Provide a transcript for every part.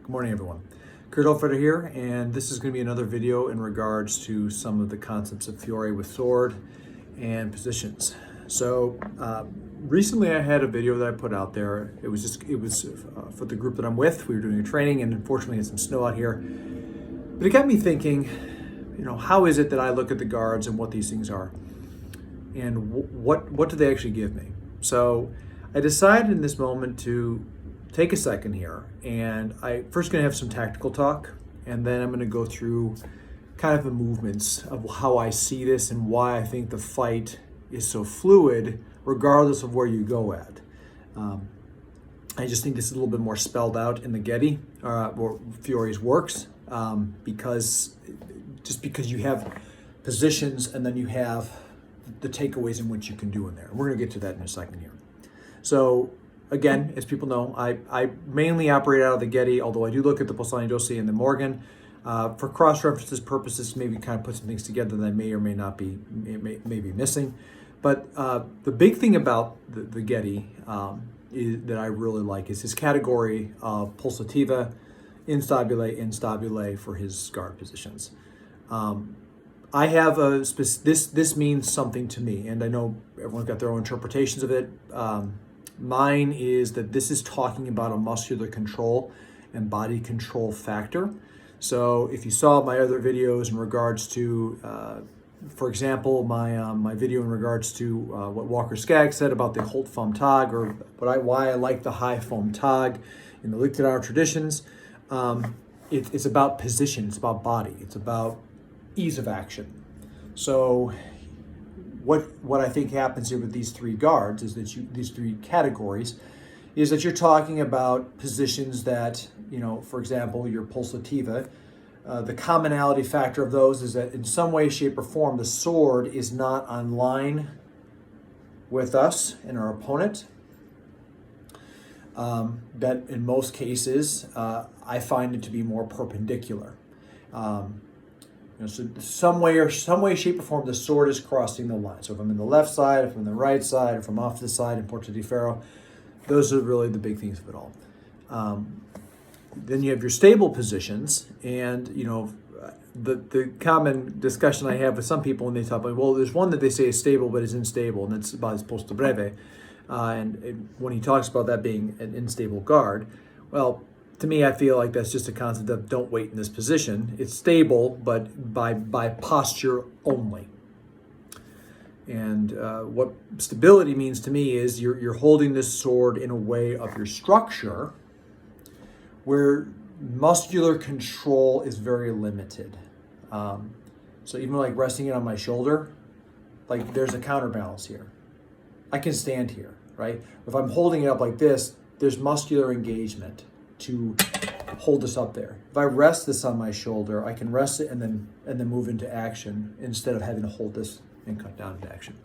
Good morning, everyone. Kurt Olfeder here, and this is going to be another video in regards to some of the concepts of Fiore with sword and positions. So recently I had a video that I put out there. It was for the group that I'm with. We were doing a training, and unfortunately had some snow out here. But it got me thinking, how is it that I look at the guards and what these things are? And what do they actually give me? So I decided in this moment to take a second here, and I first going to have some tactical talk, and then I'm going to go through kind of the movements of how I see this and why I think the fight is so fluid regardless of where you go at. I just think this is a little bit more spelled out in the Getty or Fiore's works, because you have positions and then you have the takeaways in which you can do in there. We're going to get to that in a second here. So again, as people know, I mainly operate out of the Getty, although I do look at the Posta and Guardia and the Morgan for cross-references purposes, maybe kind of put some things together that I may or may not be missing. But the big thing about the Getty that I really like is his category of Pulsativa, Instabile for his guard positions. I have this means something to me, and I know everyone's got their own interpretations of it. Mine is that this is talking about a muscular control and body control factor. So if you saw my other videos in regards to, for example, my video in regards to what Walker Skaggs said about the Holt foam tag, or why I like the high foam tag in the Lichtadar traditions, it's about position, it's about body, it's about ease of action. So what I think happens here with these three guards is that these three categories is that you're talking about positions that, for example, your Pulsativa, the commonality factor of those is that in some way, shape, or form, the sword is not on line with us and our opponent. That in most cases, I find it to be more perpendicular. So some way, shape, or form, the sword is crossing the line. So if I'm in the left side, if I'm on the right side, if I'm off the side in Porta di Ferro, those are really the big things of it all. Then you have your stable positions, and the common discussion I have with some people when they talk about, well, there's one that they say is stable but is unstable, and that's about his posto breve. And when he talks about that being an unstable guard, well, to me, I feel like that's just a concept of don't wait in this position. It's stable, but by posture only. And what stability means to me is you're holding this sword in a way of your structure where muscular control is very limited. So even like resting it on my shoulder, like there's a counterbalance here. I can stand here, right? If I'm holding it up like this, there's muscular engagement to hold this up there. If I rest this on my shoulder, I can rest it and then move into action instead of having to hold this and cut down into action.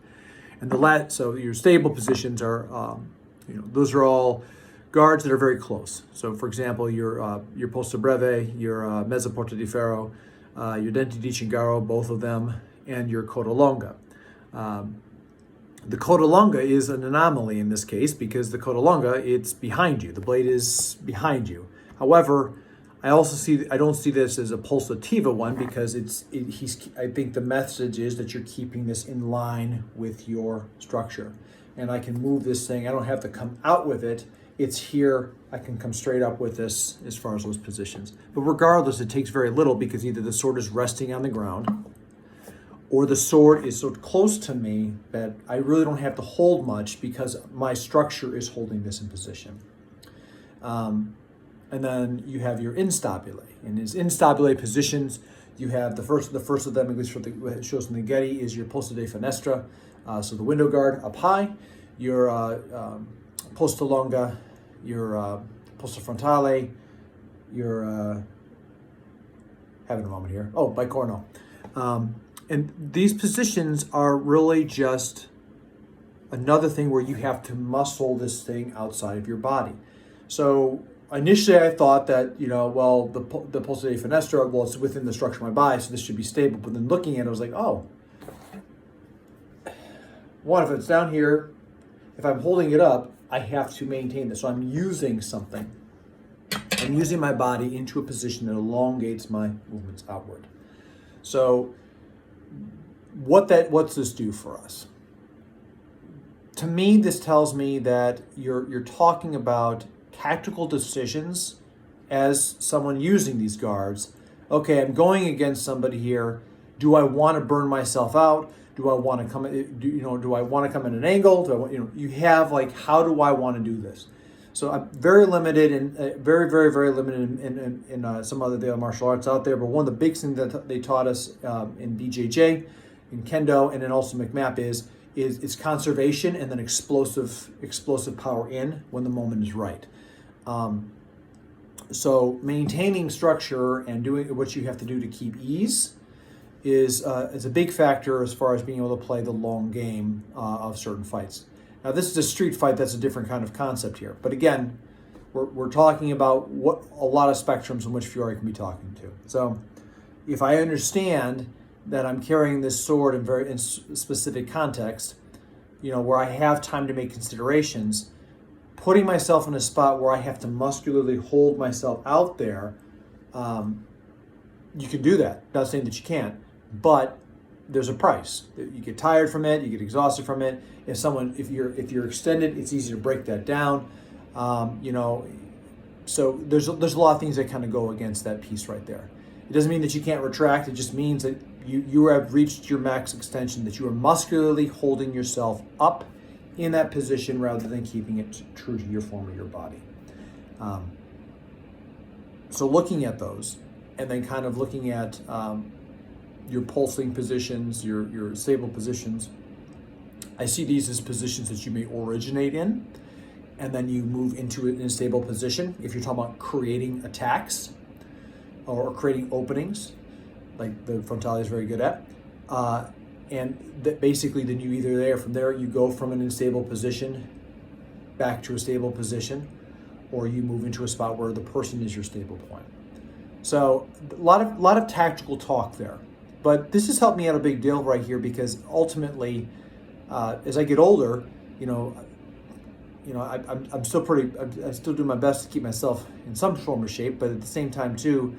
And so your stable positions are, those are all guards that are very close. So for example, your Posta Breve, your Mezza Porta di Ferro, your Denti di Cingaro, both of them, and your Coda Longa. The Coda Longa is an anomaly in this case because the Coda Longa, it's behind you. The blade is behind you. However, I don't see this as a Pulsativa one because I think the message is that you're keeping this in line with your structure. And I can move this thing. I don't have to come out with it. It's here. I can come straight up with this as far as those positions. But regardless, it takes very little because either the sword is resting on the ground or the sword is so close to me that I really don't have to hold much because my structure is holding this in position. And then you have your Instabile. In his Instabile positions, you have the first of them, at least for what it shows in the Getty, is your Posta di Finestra, so the window guard up high, your Posta Longa, your Posta Frontale, your, having a moment here, Bicorno. And these positions are really just another thing where you have to muscle this thing outside of your body. So initially I thought that, the Posta di Finestra, it's within the structure of my body, so this should be stable. But then looking at it, I was like, one, if it's down here, if I'm holding it up, I have to maintain this. So I'm using something. I'm using my body into a position that elongates my movements outward. So what's this do for us? To me, this tells me that you're talking about tactical decisions as someone using these guards. Okay, I'm going against somebody here. Do I want to burn myself out? Do I want to come? Do I want to come at an angle? You have like, how do I want to do this? So I'm very limited and very, very, very limited in some other martial arts out there. But one of the big things that they taught us in BJJ, in Kendo, and then also McMap is conservation and then explosive power in when the moment is right. So maintaining structure and doing what you have to do to keep ease is a big factor as far as being able to play the long game of certain fights. Now, this is a street fight. That's a different kind of concept here. But again, we're talking about what a lot of spectrums in which Fiore can be talking to. So if I understand that I'm carrying this sword in specific context, where I have time to make considerations, putting myself in a spot where I have to muscularly hold myself out there, you can do that. Not saying that you can't, but there's a price. You get tired from it, you get exhausted from it. If you're extended, it's easy to break that down. So there's a lot of things that kind of go against that piece right there. It doesn't mean that you can't retract. It just means that you have reached your max extension, that you are muscularly holding yourself up in that position rather than keeping it true to your form of your body. So looking at those and then kind of looking at your pulsing positions, your stable positions, I see these as positions that you may originate in and then you move into an unstable position. If you're talking about creating attacks or creating openings, like the frontalia is very good at, and that basically then you either there, from there you go from an unstable position back to a stable position, or you move into a spot where the person is your stable point. So a lot of tactical talk there, but this has helped me out a big deal right here because ultimately, as I get older, I'm still I still do my best to keep myself in some form of shape, but at the same time too,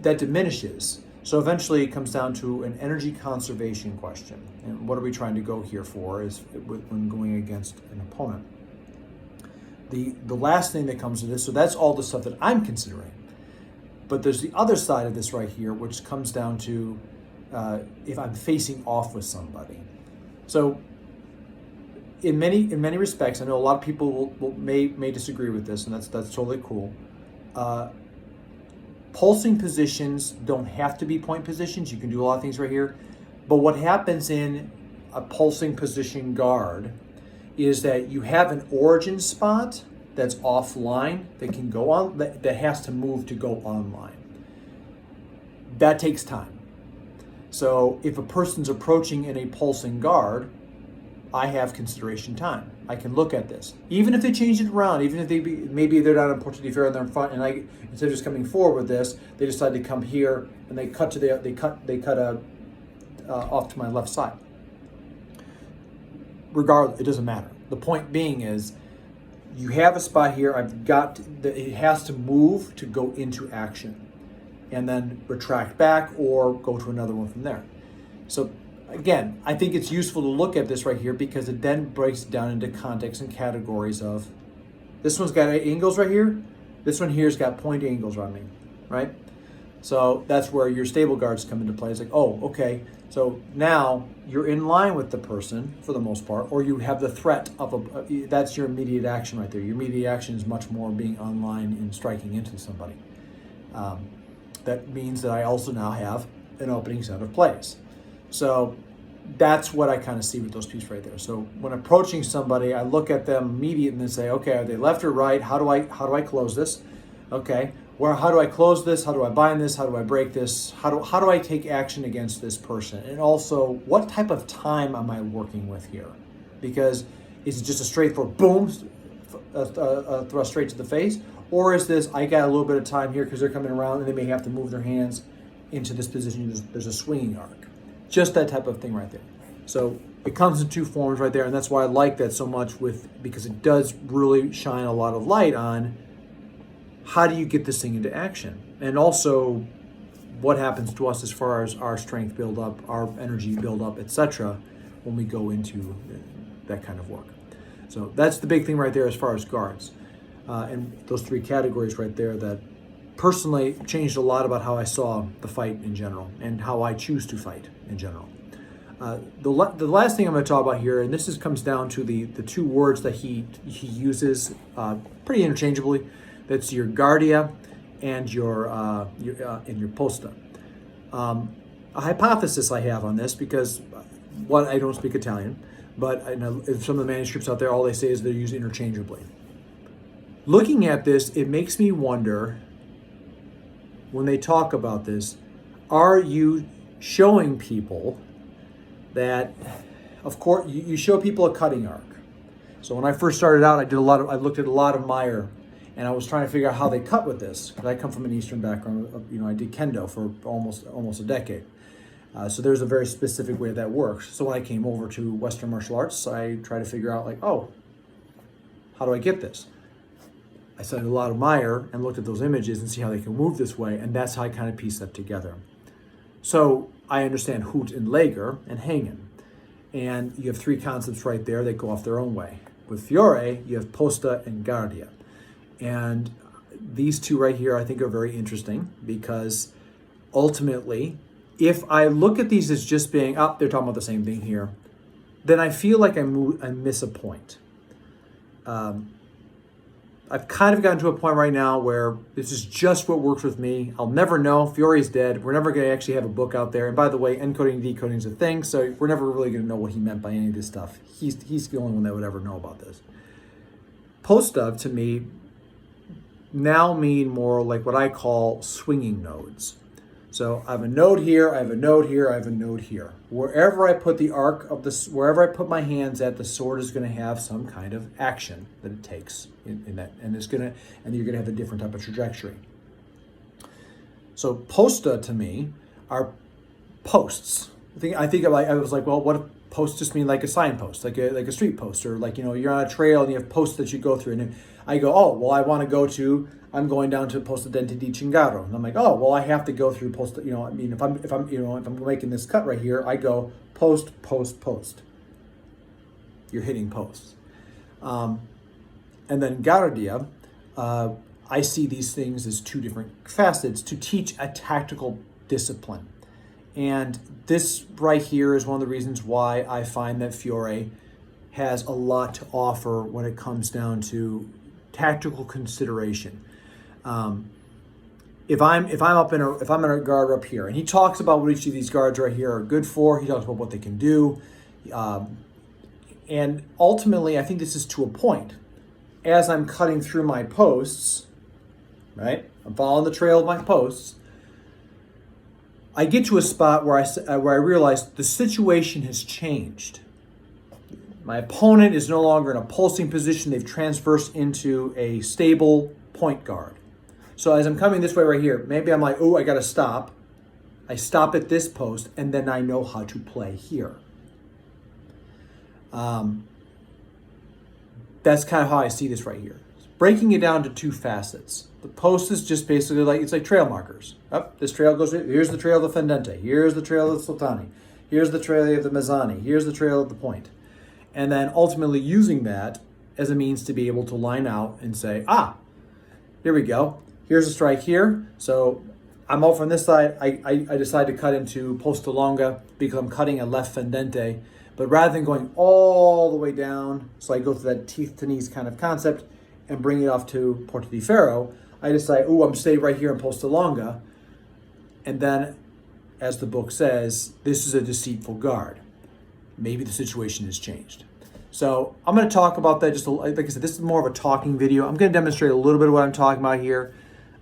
that diminishes. So eventually it comes down to an energy conservation question. And what are we trying to go here for is when going against an opponent. The last thing that comes to this, so that's all the stuff that I'm considering. But there's the other side of this right here, which comes down to if I'm facing off with somebody. So in many respects, I know a lot of people may disagree with this, and that's totally cool. Pulsing positions don't have to be point positions. You can do a lot of things right here. But what happens in a pulsing position guard is that you have an origin spot that's offline that can go on, that has to move to go online. That takes time. So if a person's approaching in a pulsing guard, I have consideration time. I can look at this. Even if they change it around, even if maybe they're not in Posta and Fiore and they're in front, and instead of just coming forward with this, they decide to come here and they cut off to my left side. Regardless, it doesn't matter. The point being is, you have a spot here. It has to move to go into action, and then retract back or go to another one from there. So again, I think it's useful to look at this right here because it then breaks down into context and categories of, this one's got angles right here, this one here's got point angles on me, right? So that's where your stable guards come into play. It's like, oh, okay, so now you're in line with the person for the most part, or you have the threat of that's your immediate action right there. Your immediate action is much more being online and striking into somebody. That means that I also now have an opening set of plays. So that's what I kind of see with those pieces right there. So when approaching somebody, I look at them immediately and say, okay, are they left or right? How do I close this? Okay, how do I close this? How do I bind this? How do I break this? How do I take action against this person? And also, what type of time am I working with here? Because is it just a straightforward boom, a thrust straight to the face? Or is this, I got a little bit of time here because they're coming around and they may have to move their hands into this position. There's a swinging arc. Just that type of thing right there. So it comes in two forms right there, and that's why I like that so much because it does really shine a lot of light on how do you get this thing into action? And also, what happens to us as far as our strength build up, our energy build up, etc., when we go into that kind of work. So that's the big thing right there as far as guards. And those three categories right there that personally changed a lot about how I saw the fight in general and how I choose to fight in general. The last thing I'm going to talk about here, and this comes down to the two words that he uses pretty interchangeably. That's your Guardia and your Posta. A hypothesis I have on this, because one, I don't speak Italian, but I know some of the manuscripts out there, all they say is they're used interchangeably. Looking at this, it makes me wonder, when they talk about this, are you showing people that, of course, you show people a cutting arc. So when I first started out, I looked at a lot of Meyer, and I was trying to figure out how they cut with this, because I come from an Eastern background. I did kendo for almost a decade. So there's a very specific way that works. So when I came over to Western martial arts, I tried to figure out, how do I get this? I studied a lot of Meyer and looked at those images and see how they can move this way, and that's how I kind of pieced that together. So I understand Hoot and Lager and Hängen, and you have three concepts right there that go off their own way. With Fiore, you have Posta and Guardia, and these two right here I think are very interesting, because ultimately, if I look at these as just being, they're talking about the same thing here, then I feel like I miss a point. I've kind of gotten to a point right now where this is just what works with me. I'll never know. Fiore's dead. We're never going to actually have a book out there. And by the way, encoding and decoding is a thing, so we're never really going to know what he meant by any of this stuff. He's the only one that would ever know about this. Posta, to me, now mean more like what I call swinging nodes. So I have a node here, I have a node here, I have a node here. Wherever I put the arc of this, wherever I put my hands at, the sword is going to have some kind of action that it takes in that, and you're going to have a different type of trajectory. So posta to me are posts. I was like, well, what if posts just mean like a signpost, like a street post, or like, you're on a trail and you have posts that you go through, and I go, I'm going down to Posta Dente di Cingaro. And I'm like, I have to go through Posta, if I'm making this cut right here, I go post, post, post. You're hitting posts. And then Guardia, I see these things as two different facets to teach a tactical discipline. And this right here is one of the reasons why I find that Fiore has a lot to offer when it comes down to tactical consideration. If I'm in a guard up here, and he talks about what each of these guards right here are good for, he talks about what they can do, and ultimately, I think this is to a point. As I'm cutting through my posts, right? I'm following the trail of my posts. I get to a spot where I realize the situation has changed. My opponent is no longer in a pulsing position. They've transversed into a stable point guard. So as I'm coming this way right here, maybe I'm like, I got to stop. I stop at this post, and then I know how to play here. That's kind of how I see this right here. Breaking it down to two facets. The post is just basically it's like trail markers. This trail goes, here's the trail of the Fendente. Here's the trail of the Sultani. Here's the trail of the Mezzani. Here's the trail of the point. And then ultimately using that as a means to be able to line out and say, here we go. Here's a strike here. So I'm out from this side. I decide to cut into Posta Longa because I'm cutting a left Fendente. But rather than going all the way down, so I go through that teeth to knees kind of concept and bring it off to Porta di Ferro, I decide, I'm staying right here in Posta Longa. And then, as the book says, this is a deceitful guard. Maybe the situation has changed. So I'm going to talk about that like I said, this is more of a talking video. I'm going to demonstrate a little bit of what I'm talking about here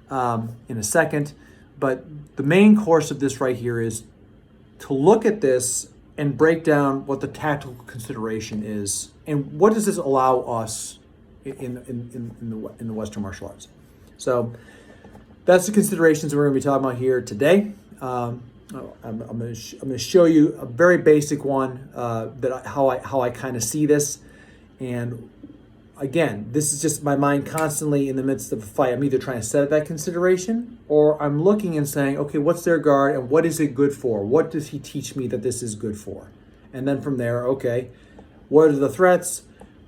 in a second. But the main course of this right here is to look at this and break down what the tactical consideration is and what does this allow us in the Western martial arts. So that's the considerations we're going to be talking about here today. I'm going to show you a very basic one how I kind of see this, and again, this is just my mind constantly in the midst of a fight. I'm either trying to set up that consideration, or I'm looking and saying, okay, what's their guard and what is it good for? What does he teach me that this is good for? And then from there, okay, what are the threats?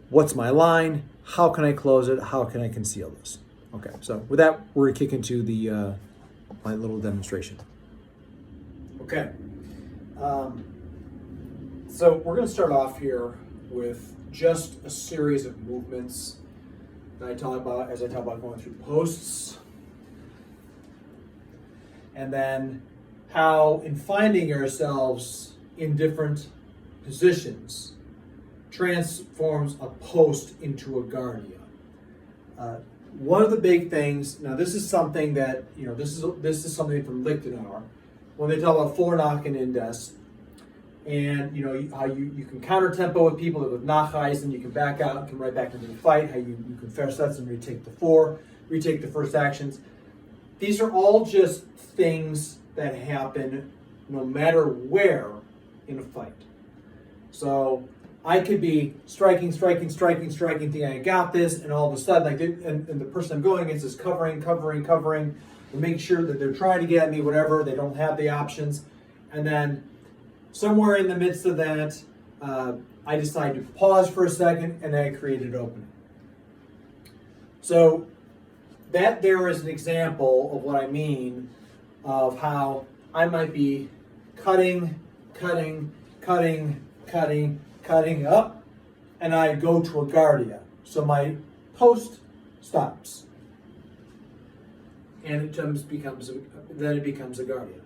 What's my line? How can I close it? How can I conceal this? Okay, so with that, we're gonna kick into the my little demonstration. Okay, so we're gonna start off here with just a series of movements that I talk about as I talk about going through posts, and then how in finding ourselves in different positions transforms a post into a guardia. One of the big things, now this is something that, this is something from Lichtenauer, when they talk about Vornachen Indes, and how you can counter tempo with people that with Nachheis, and you can back out and come right back into the fight, how you can Versatz and retake the first actions. These are all just things that happen no matter where in a fight. So I could be striking, thinking I got this, and all of a sudden, and the person I'm going against is covering, to make sure that they're trying to get at me, whatever, they don't have the options. And then somewhere in the midst of that, I decide to pause for a second, and then I create an opening. So that there is an example of what I mean of how I might be cutting up, and I go to a guardia. So my post stops, and it becomes a guardia.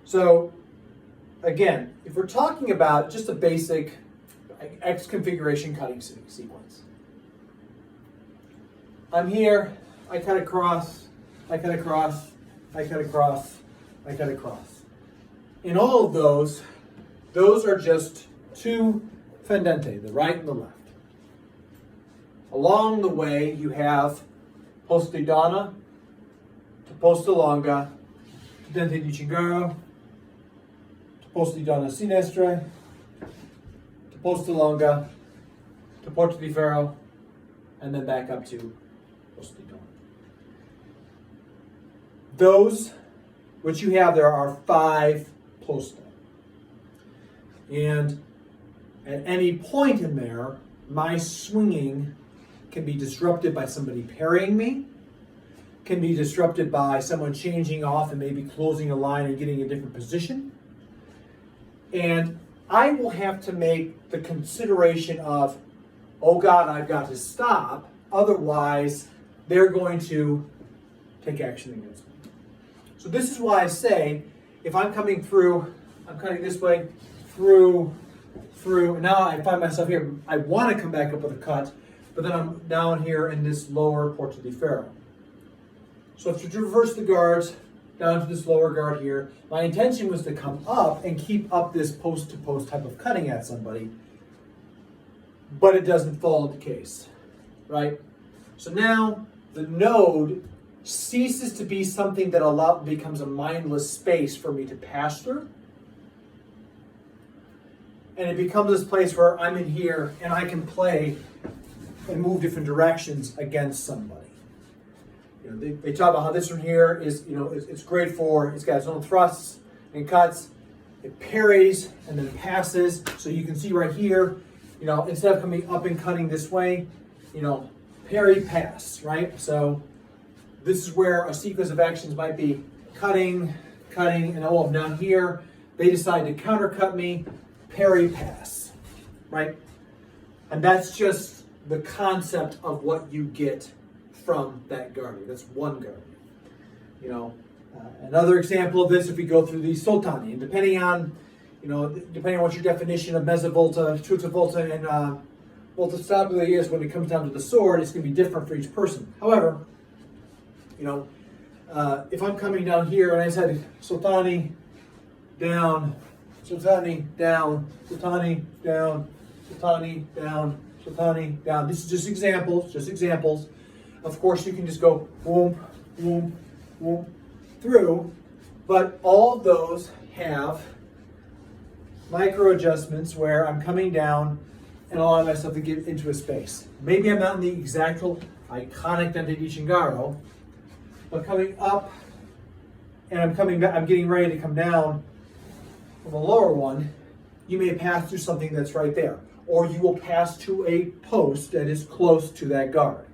So again, if we're talking about just a basic X configuration cutting sequence, I'm here, I cut across, I cut across, I cut across, I cut across. In all of those are just two fendente, the right and the left. Along the way, you have posta donna to posta longa, to dente di cingaro, to posta donna sinistra, to posta longa, to porta di ferro, and then back up to posta donna. Those, what you have there are 5 posta. And at any point in there, my swinging can be disrupted by somebody parrying me, can be disrupted by someone changing off and maybe closing a line and getting a different position. And I will have to make the consideration of, oh God, I've got to stop, otherwise they're going to take action against me. So this is why I say, if I'm coming through, I'm cutting this way, through, and now I find myself here, I want to come back up with a cut, but then I'm down here in this lower porta di ferro. So to traverse the guards down to this lower guard here, my intention was to come up and keep up this post-to-post type of cutting at somebody, but it doesn't fall into case, right? So now the node ceases to be something that becomes a mindless space for me to pass through. And it becomes this place where I'm in here and I can play and move different directions against somebody. They talk about how this one here is, it's great for, it's got its own thrusts and cuts. It parries and then passes. So you can see right here, instead of coming up and cutting this way, parry, pass, right? So this is where a sequence of actions might be cutting, and I'm down here. They decide to countercut me, parry, pass, right? And that's just the concept of what you get from that guardia. That's one guardia. Another example of this, if we go through the sultani, and depending on what your definition of mezza volta, trutta volta, and volta stabile is when it comes down to the sword, it's going to be different for each person. However, if I'm coming down here and I said sultani, down, sultani, down, sultani, down, sultani, down, sultani, down. This is just examples. Of course, you can just go whoop, whoop, whoop through, but all of those have micro adjustments where I'm coming down and allow myself to get into a space. Maybe I'm not in the exact iconic dente di cingaro, but coming up, and I'm coming back, I'm getting ready to come down from a lower one, you may pass through something that's right there, or you will pass to a post that is close to that guard.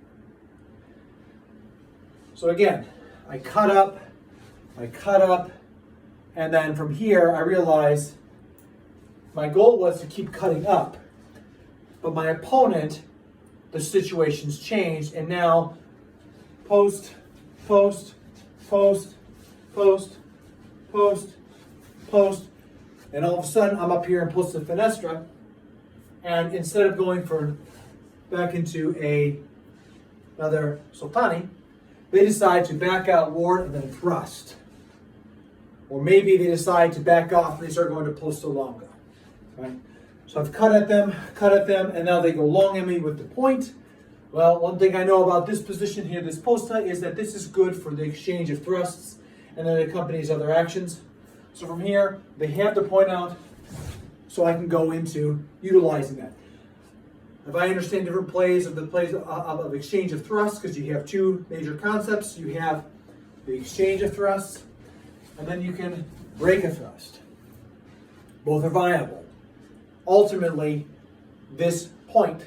So again, I cut up, and then from here I realize my goal was to keep cutting up, but my opponent, the situation's changed, and now post, post, post, post, post, post, and all of a sudden I'm up here in posta finestra, and instead of going back into another soltani, they decide to back out, ward, and then thrust. Or maybe they decide to back off and they start going to posta longa. Right? So I've cut at them, and now they go long at me with the point. Well, one thing I know about this position here, this posta, is that this is good for the exchange of thrusts, and then it accompanies other actions. So from here, they have the point out, so I can go into utilizing that. If I understand different plays of the plays of exchange of thrusts, because you have two major concepts, you have the exchange of thrusts, and then you can break a thrust. Both are viable. Ultimately, this point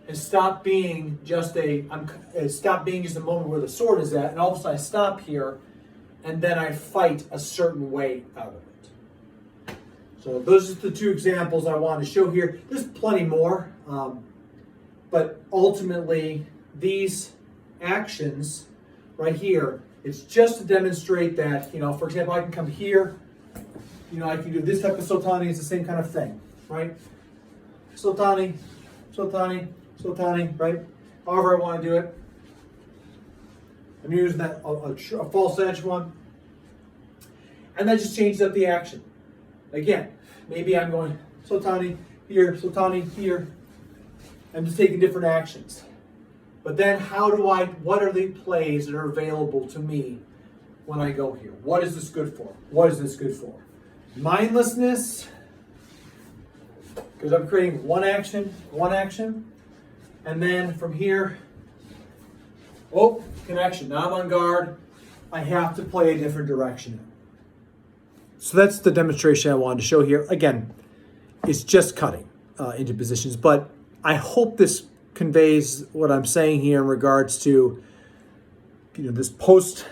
has stopped being just a moment where the sword is at, and all of a sudden I stop here, and then I fight a certain way out of it. So those are the two examples I wanted to show here. There's plenty more, but ultimately these actions right here, it's just to demonstrate that, for example, I can come here, I can do this type of soltani, it's the same kind of thing, right? Soltani, soltani, soltani, right? However I want to do it. I'm using that a false edge one. And that just changes up the action. Again, maybe I'm going soltani here. I'm just taking different actions. But then what are the plays that are available to me when I go here? What is this good for? What is this good for? Mindlessness, because I'm creating one action, and then from here, connection. Now I'm on guard. I have to play a different direction. So that's the demonstration I wanted to show here. Again, it's just cutting into positions, but I hope this conveys what I'm saying here in regards to this post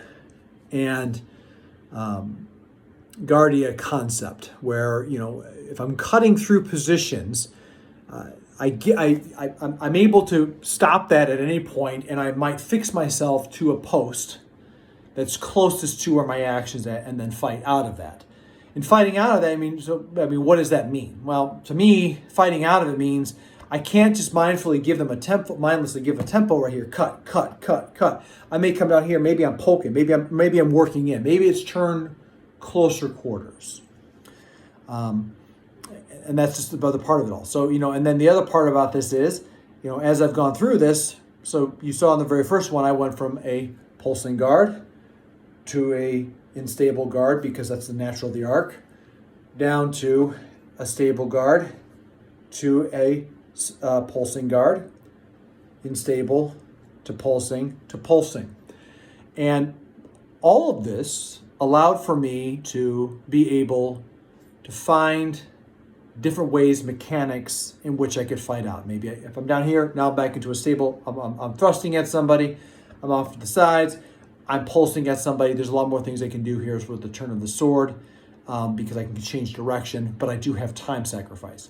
and Guardia concept, where if I'm cutting through positions, I'm able to stop that at any point, and I might fix myself to a post that's closest to where my action's at, and then fight out of that. And fighting out of that, what does that mean? Well, to me, fighting out of it means I can't just mindlessly give a tempo right here. Cut, cut, cut, cut. I may come down here. Maybe I'm poking. Maybe I'm working in. Maybe it's turn closer quarters. And that's just the other part of it all. So, and then the other part about this is, as I've gone through this, so you saw in the very first one, I went from a pulsing guard to a unstable guard, because that's the natural of the arc, down to a stable guard, to a pulsing guard, unstable, to pulsing, and all of this allowed for me to be able to find different ways, mechanics in which I could fight out. Maybe if I'm down here, now I'm back into a stable, I'm thrusting at somebody, I'm off to the sides, I'm pulsing at somebody. There's a lot more things I can do here with the turn of the sword, because I can change direction, but I do have time sacrifice.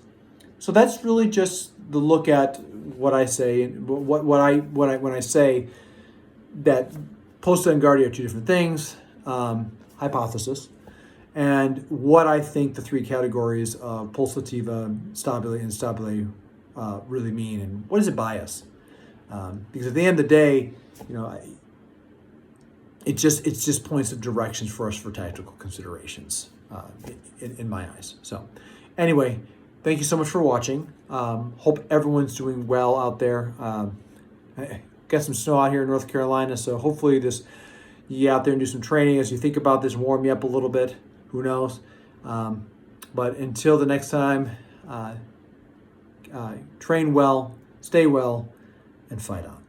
So that's really just the look at what I say, when I say that Posta and Guardia are two different things, hypothesis, and what I think the three categories of Pulsativa, Stabile, and Instabile really mean, and what does it buy us? Because at the end of the day, it just points of directions for us for tactical considerations in my eyes. So anyway, thank you so much for watching. Hope everyone's doing well out there. Got some snow out here in North Carolina, so hopefully you get out there and do some training as you think about this, warm you up a little bit. Who knows? But until the next time, train well, stay well, and fight on.